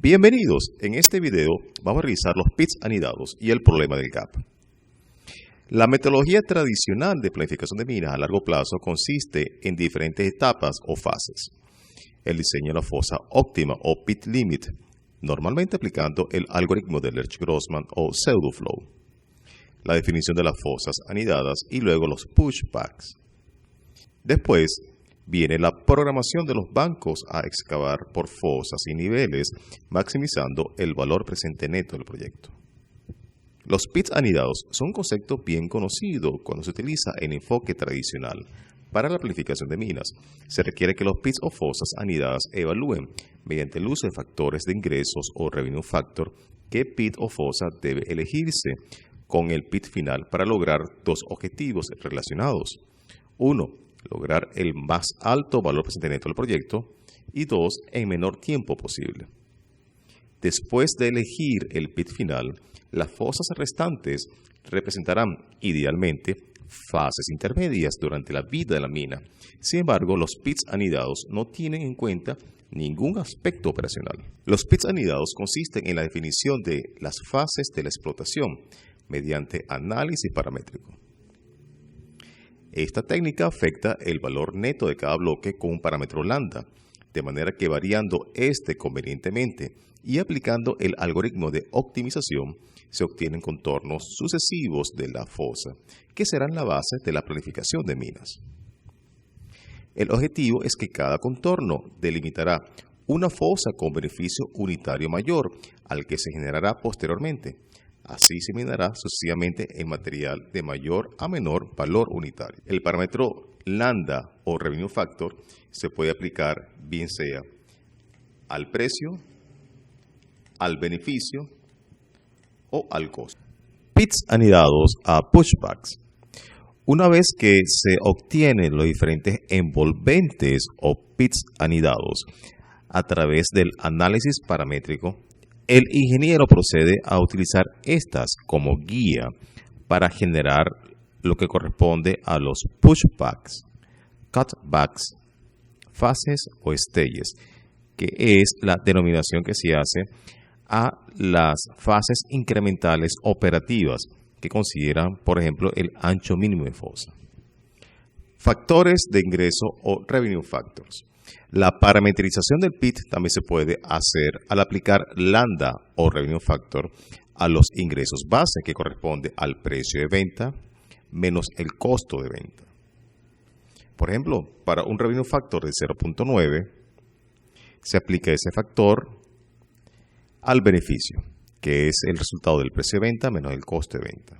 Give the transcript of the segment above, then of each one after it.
Bienvenidos, en este video vamos a revisar los PITs anidados y el problema del gap. La metodología tradicional de planificación de minas a largo plazo consiste en diferentes etapas o fases. El diseño de la fosa óptima o pit limit, normalmente aplicando el algoritmo de Lerch-Grossman o pseudo-flow. La definición de las fosas anidadas y luego los pushbacks. Después viene la programación de los bancos a excavar por fosas y niveles, maximizando el valor presente neto del proyecto. Los pits anidados son un concepto bien conocido cuando se utiliza en enfoque tradicional. Para la planificación de minas, se requiere que los pits o fosas anidadas evalúen, mediante el uso de factores de ingresos o revenue factor, qué pit o fosa debe elegirse con el pit final para lograr dos objetivos relacionados. 1. Lograr el más alto valor presente neto del proyecto, y 2. En menor tiempo posible. Después de elegir el pit final, las fosas restantes representarán, idealmente, fases intermedias durante la vida de la mina. Sin embargo, los pits anidados no tienen en cuenta ningún aspecto operacional. Los pits anidados consisten en la definición de las fases de la explotación mediante análisis paramétrico. Esta técnica afecta el valor neto de cada bloque con un parámetro lambda, de manera que variando este convenientemente y aplicando el algoritmo de optimización, se obtienen contornos sucesivos de la fosa, que serán la base de la planificación de minas. El objetivo es que cada contorno delimitará una fosa con beneficio unitario mayor al que se generará posteriormente. Así se minará sucesivamente en material de mayor a menor valor unitario. El parámetro lambda o revenue factor se puede aplicar bien sea al precio, al beneficio o al costo. Pits anidados a pushbacks. Una vez que se obtienen los diferentes envolventes o pits anidados a través del análisis paramétrico, el ingeniero procede a utilizar estas como guía para generar lo que corresponde a los pushbacks, cutbacks, fases o stages, que es la denominación que se hace a las fases incrementales operativas que consideran, por ejemplo, el ancho mínimo de fosa. Factores de ingreso o revenue factors. La parametrización del PIT también se puede hacer al aplicar lambda o revenue factor a los ingresos base, que corresponde al precio de venta menos el costo de venta. Por ejemplo, para un revenue factor de 0.9, se aplica ese factor al beneficio, que es el resultado del precio de venta menos el costo de venta.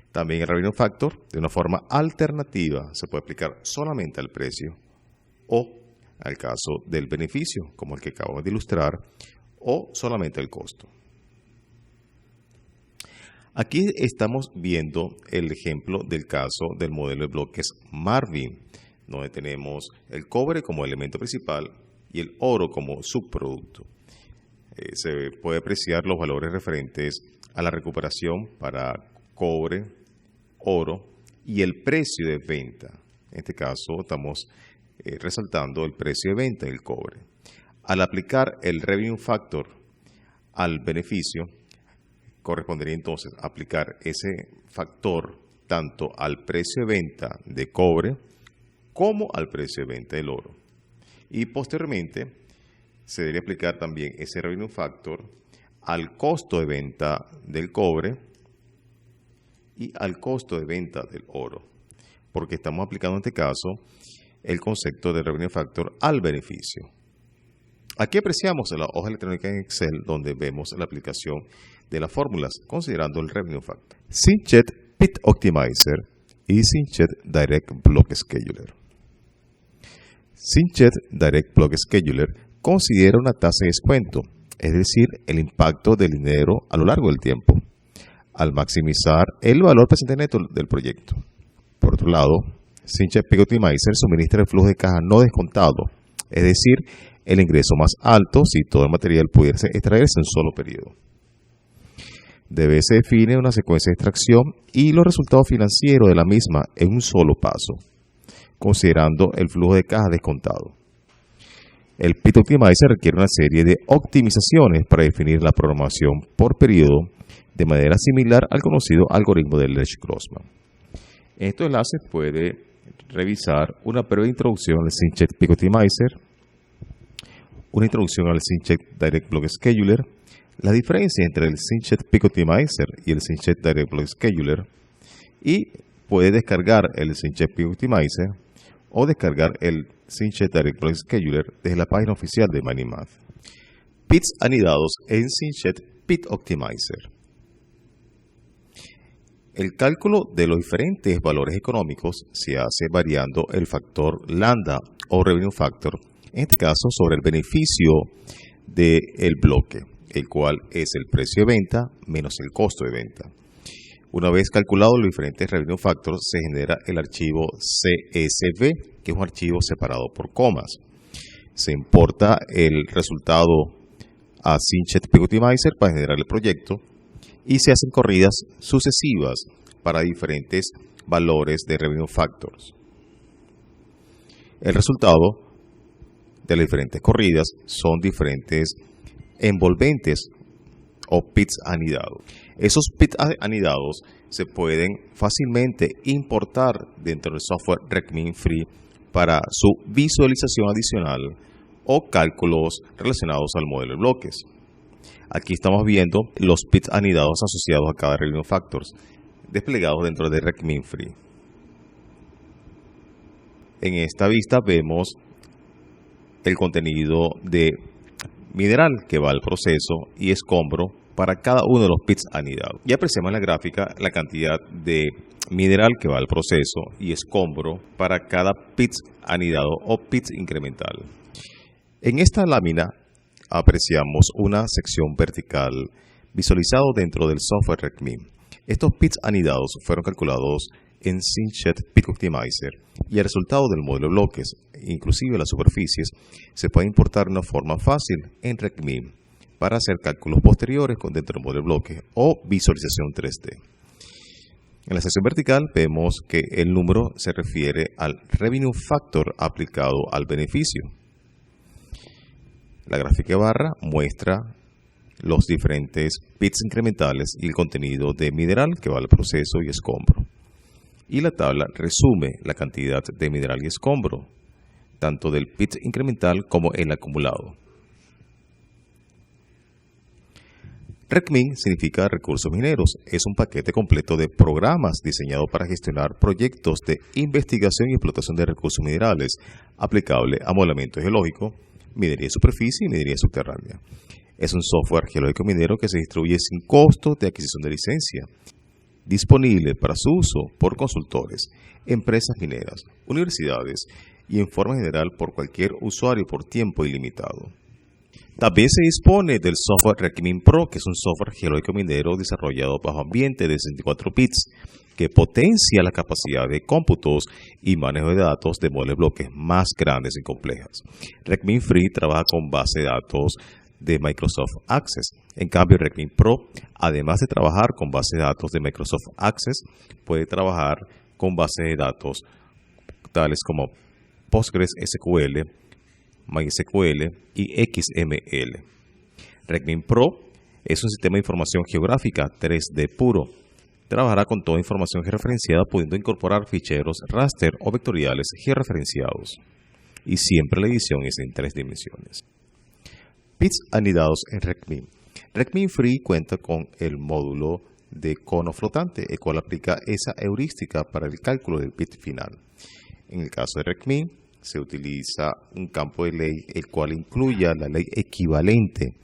También el revenue factor, de una forma alternativa, se puede aplicar solamente al precio o al caso del beneficio, como el que acabamos de ilustrar, o solamente al costo. Aquí estamos viendo el ejemplo del caso del modelo de bloques Marvin, donde tenemos el cobre como elemento principal y el oro como subproducto. Se puede apreciar los valores referentes a la recuperación para cobre, oro y el precio de venta. En este caso estamos resaltando el precio de venta del cobre. Al aplicar el revenue factor al beneficio, correspondería entonces aplicar ese factor tanto al precio de venta de cobre como al precio de venta del oro. Y posteriormente se debería aplicar también ese revenue factor al costo de venta del cobre y al costo de venta del oro, porque estamos aplicando en este caso el concepto de revenue factor al beneficio. Aquí apreciamos la hoja electrónica en Excel donde vemos la aplicación de las fórmulas considerando el revenue factor. Synchet Pit Optimizer y Synchet Direct Block Scheduler. Synchet Direct Block Scheduler considera una tasa de descuento, es decir, el impacto del dinero a lo largo del tiempo, al maximizar el valor presente neto del proyecto. Por otro lado, Synchet Pit Optimizer suministra el flujo de caja no descontado, es decir, el ingreso más alto si todo el material pudiese extraerse en un solo periodo. Se define una secuencia de extracción y los resultados financieros de la misma en un solo paso, considerando el flujo de caja descontado. El PIT Optimizer requiere una serie de optimizaciones para definir la programación por periodo de manera similar al conocido algoritmo de Lech-Grossman. En estos enlaces puede revisar una breve introducción al SyncCheck PIT Optimizer, una introducción al SyncCheck Direct Block Scheduler, la diferencia entre el SyncCheck PIT Optimizer y el SyncCheck Direct Block Scheduler, y puede descargar el SyncCheck PIT Optimizer o descargar el SyncCheck Direct Block Scheduler desde la página oficial de Minimath. PITs anidados en SyncCheck PIT Optimizer. El cálculo de los diferentes valores económicos se hace variando el factor lambda o revenue factor, en este caso sobre el beneficio del bloque, el cual es el precio de venta menos el costo de venta. Una vez calculados los diferentes revenue factors, se genera el archivo CSV, que es un archivo separado por comas. Se importa el resultado a SyncCheck PIT Optimizer para generar el proyecto y se hacen corridas sucesivas para diferentes valores de revenue factors. El resultado de las diferentes corridas son diferentes envolventes o PITs anidados. Esos PITs anidados se pueden fácilmente importar dentro del software RecMin Free para su visualización adicional o cálculos relacionados al modelo de bloques. Aquí estamos viendo los PITs anidados asociados a cada revenue factors desplegados dentro de RecMin Free. En esta vista vemos el contenido de mineral que va al proceso y escombro para cada uno de los PITs anidados. Y apreciamos en la gráfica la cantidad de mineral que va al proceso y escombro para cada PIT anidado o PIT incremental. En esta lámina apreciamos una sección vertical visualizado dentro del software RecMin. Estos PITs anidados fueron calculados en SyncCheck PIT Optimizer y el resultado del modelo de bloques, inclusive las superficies, se puede importar de una forma fácil en RecMin para hacer cálculos posteriores dentro del modelo de bloques o visualización 3D. En la sección vertical vemos que el número se refiere al revenue factor aplicado al beneficio. La gráfica de barra muestra los diferentes PITs incrementales y el contenido de mineral que va al proceso y escombro. Y la tabla resume la cantidad de mineral y escombro, tanto del PIT incremental como el acumulado. RecMin significa recursos mineros. Es un paquete completo de programas diseñado para gestionar proyectos de investigación y explotación de recursos minerales aplicable a modelamiento geológico, minería de superficie y minería subterránea. Es un software geológico minero que se distribuye sin costo de adquisición de licencia, disponible para su uso por consultores, empresas mineras, universidades y en forma general por cualquier usuario por tiempo ilimitado. También se dispone del software RecMin Pro, que es un software geológico minero desarrollado bajo ambiente de 64 bits, que potencia la capacidad de cómputos y manejo de datos de modelos de bloques más grandes y complejas. RecMin Free trabaja con base de datos de Microsoft Access. En cambio, RecMin Pro, además de trabajar con base de datos de Microsoft Access, puede trabajar con bases de datos tales como PostgreSQL, MySQL y XML. RecMin Pro es un sistema de información geográfica 3D puro. Trabajará con toda información georreferenciada, pudiendo incorporar ficheros raster o vectoriales georreferenciados. Y siempre la edición es en 3 dimensiones. PITs anidados en RecMin. RecMin Free cuenta con el módulo de cono flotante, el cual aplica esa heurística para el cálculo del PIT final. En el caso de RecMin, se utiliza un campo de ley el cual incluya la ley equivalente,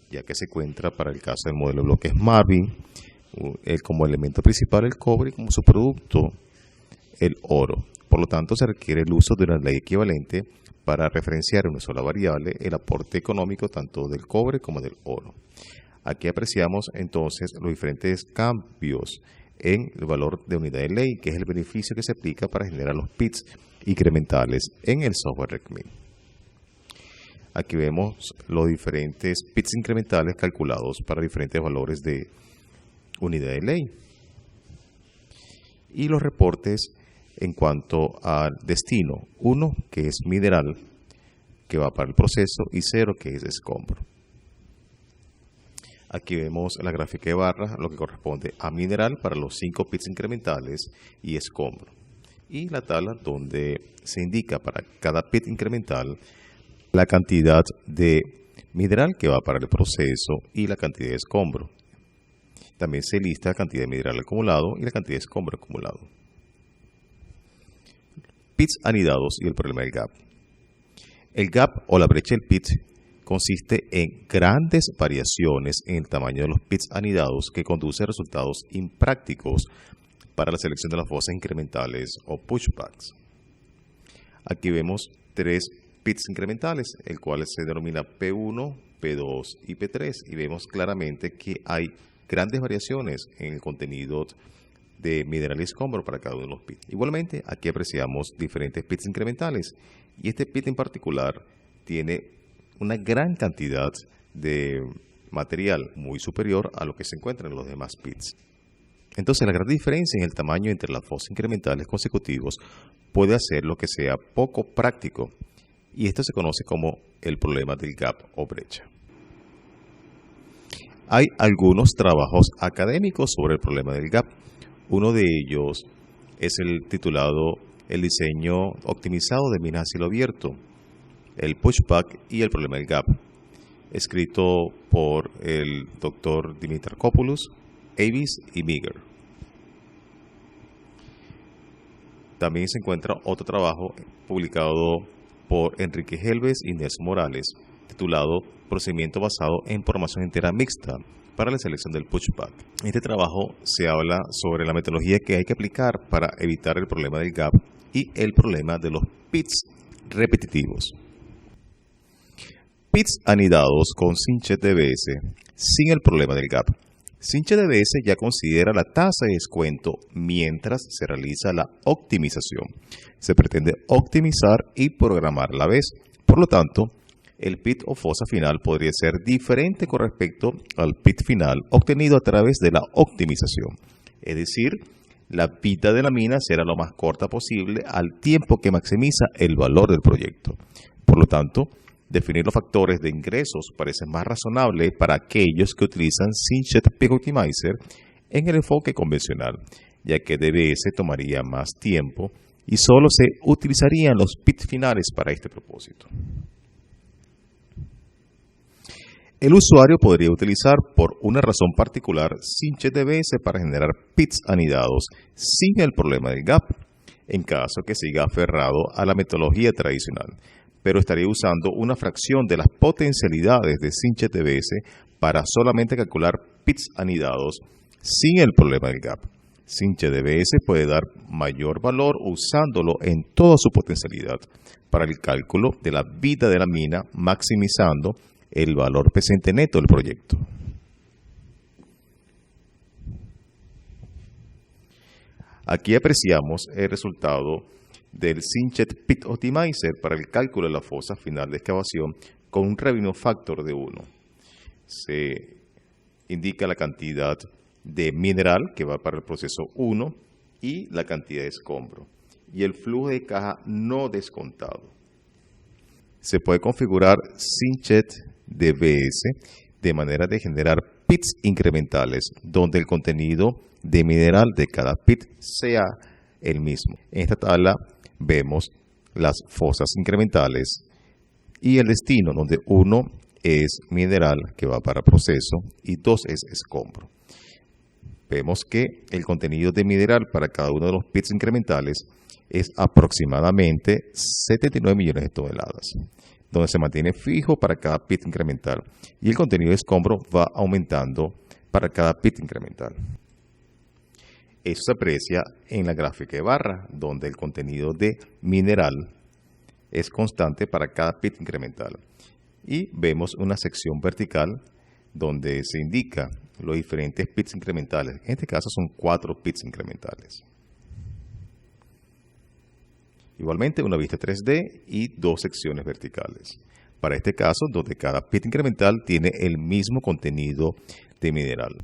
ya que se encuentra para el caso del modelo de bloques Marvin como elemento principal el cobre y como su producto el oro. Por lo tanto, se requiere el uso de una ley equivalente para referenciar en una sola variable el aporte económico tanto del cobre como del oro. Aquí apreciamos entonces los diferentes cambios en el valor de unidad de ley, que es el beneficio que se aplica para generar los PITs incrementales en el software RecMin. Aquí vemos los diferentes PITs incrementales calculados para diferentes valores de unidad de ley y los reportes en cuanto al destino. Uno, que es mineral, que va para el proceso, y 0, que es escombro. Aquí vemos la gráfica de barras, lo que corresponde a mineral para los 5 pits incrementales y escombro. Y la tabla donde se indica para cada pit incremental la cantidad de mineral que va para el proceso y la cantidad de escombro. También se lista la cantidad de mineral acumulado y la cantidad de escombro acumulado. Pits anidados y el problema del gap. El gap o la brecha del pit consiste en grandes variaciones en el tamaño de los pits anidados que conduce a resultados imprácticos para la selección de las fosas incrementales o pushbacks. Aquí vemos 3 pits incrementales, el cual se denomina P1, P2 y P3, y vemos claramente que hay grandes variaciones en el contenido de mineral y escombro para cada uno de los pits. Igualmente, aquí apreciamos diferentes pits incrementales, y este pit en particular tiene una gran cantidad de material muy superior a lo que se encuentra en los demás pits. Entonces, la gran diferencia en el tamaño entre las fosas incrementales consecutivos puede hacer lo que sea poco práctico, y esto se conoce como el problema del gap o brecha. Hay algunos trabajos académicos sobre el problema del gap. Uno de ellos es el titulado El diseño optimizado de minas a cielo abierto, el pushback y el problema del gap, escrito por el Dr. Dimitrakopoulos, Avis y Meager. También se encuentra otro trabajo publicado por Enrique Helves y Nelson Morales, titulado Procedimiento basado en programación entera mixta para la selección del pushback. En este trabajo se habla sobre la metodología que hay que aplicar para evitar el problema del gap y el problema de los pits repetitivos. Pits anidados con Sinchet DBS sin el problema del gap. Sinchet DBS ya considera la tasa de descuento mientras se realiza la optimización. Se pretende optimizar y programar a la vez. Por lo tanto, el pit o fosa final podría ser diferente con respecto al pit final obtenido a través de la optimización. Es decir, la vida de la mina será lo más corta posible al tiempo que maximiza el valor del proyecto. Por lo tanto, definir los factores de ingresos parece más razonable para aquellos que utilizan Sinchet Peak Optimizer en el enfoque convencional, ya que DBS tomaría más tiempo y solo se utilizarían los pits finales para este propósito. El usuario podría utilizar por una razón particular Sinchet DBS para generar pits anidados sin el problema del gap, en caso que siga aferrado a la metodología tradicional, pero estaría usando una fracción de las potencialidades de Sinchet DBS para solamente calcular pits anidados sin el problema del gap. Sinchet DBS puede dar mayor valor usándolo en toda su potencialidad para el cálculo de la vida de la mina, maximizando el valor presente neto del proyecto. Aquí apreciamos el resultado del Sinchet Pit Optimizer para el cálculo de la fosa final de excavación con un revenue factor de 1. Se indica la cantidad de mineral que va para el proceso 1 y la cantidad de escombro y el flujo de caja no descontado. Se puede configurar Sinchet DBS de manera de generar pits incrementales donde el contenido de mineral de cada pit sea el mismo. En esta tabla vemos las fosas incrementales y el destino, donde 1 es mineral que va para proceso y 2 es escombro. Vemos que el contenido de mineral para cada uno de los pits incrementales es aproximadamente 79 millones de toneladas, donde se mantiene fijo para cada pit incremental y el contenido de escombro va aumentando para cada pit incremental. Eso se aprecia en la gráfica de barra, donde el contenido de mineral es constante para cada pit incremental. Y vemos una sección vertical donde se indica los diferentes pits incrementales. En este caso son 4 pits incrementales. Igualmente una vista 3D y 2 secciones verticales. Para este caso, donde cada pit incremental tiene el mismo contenido de mineral.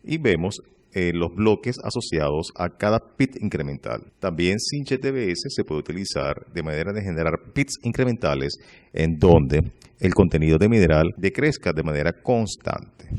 Y vemos los bloques asociados a cada pit incremental. También Synchet DBS se puede utilizar de manera de generar pits incrementales en donde el contenido de mineral decrezca de manera constante.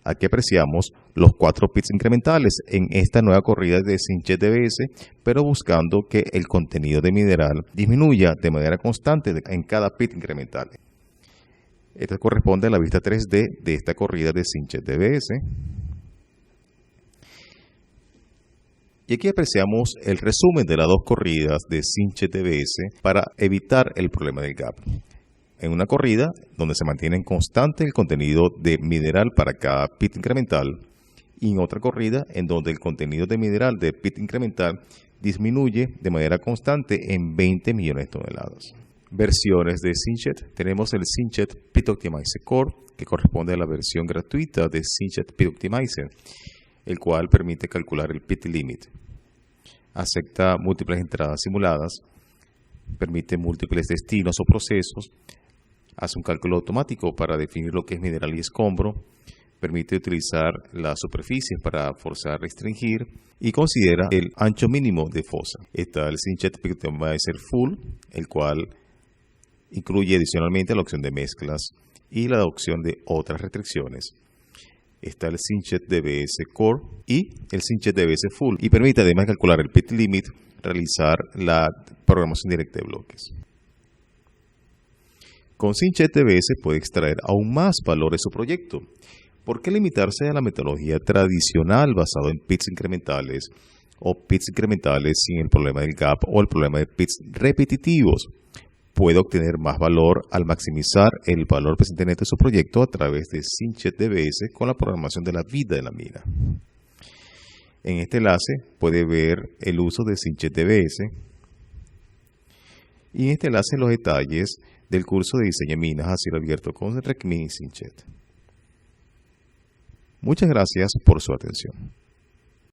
Aquí apreciamos los 4 pits incrementales en esta nueva corrida de Synchet DBS, pero buscando que el contenido de mineral disminuya de manera constante en cada pit incremental. Esta corresponde a la vista 3D de esta corrida de Synchet DBS. Y aquí apreciamos el resumen de las 2 corridas de Synchet DBS para evitar el problema del gap. En una corrida donde se mantiene constante el contenido de mineral para cada pit incremental, y en otra corrida en donde el contenido de mineral de pit incremental disminuye de manera constante en 20 millones de toneladas. Versiones de Synchet. Tenemos el Synchet Pit Optimizer Core, que corresponde a la versión gratuita de Synchet Pit Optimizer, el cual permite calcular el pit limit. Acepta múltiples entradas simuladas, permite múltiples destinos o procesos, hace un cálculo automático para definir lo que es mineral y escombro, permite utilizar las superficies para forzar, restringir y considera el ancho mínimo de fosa. Está el Synchet Pit Optimizer Full, el cual incluye adicionalmente la opción de mezclas y la opción de otras restricciones. Está el Synchet DBS Core y el Synchet DBS Full, y permite además calcular el pit limit, realizar la programación directa de bloques. Con Synchet DBS puede extraer aún más valor de su proyecto. ¿Por qué limitarse a la metodología tradicional basada en pits incrementales o pits incrementales sin el problema del gap o el problema de pits repetitivos? Puede obtener más valor al maximizar el valor presente neto de su proyecto a través de Synchet DBS con la programación de la vida de la mina. En este enlace puede ver el uso de Synchet DBS y en este enlace los detalles del curso de diseño de minas a cielo abierto con RecMin y Synchet. Muchas gracias por su atención.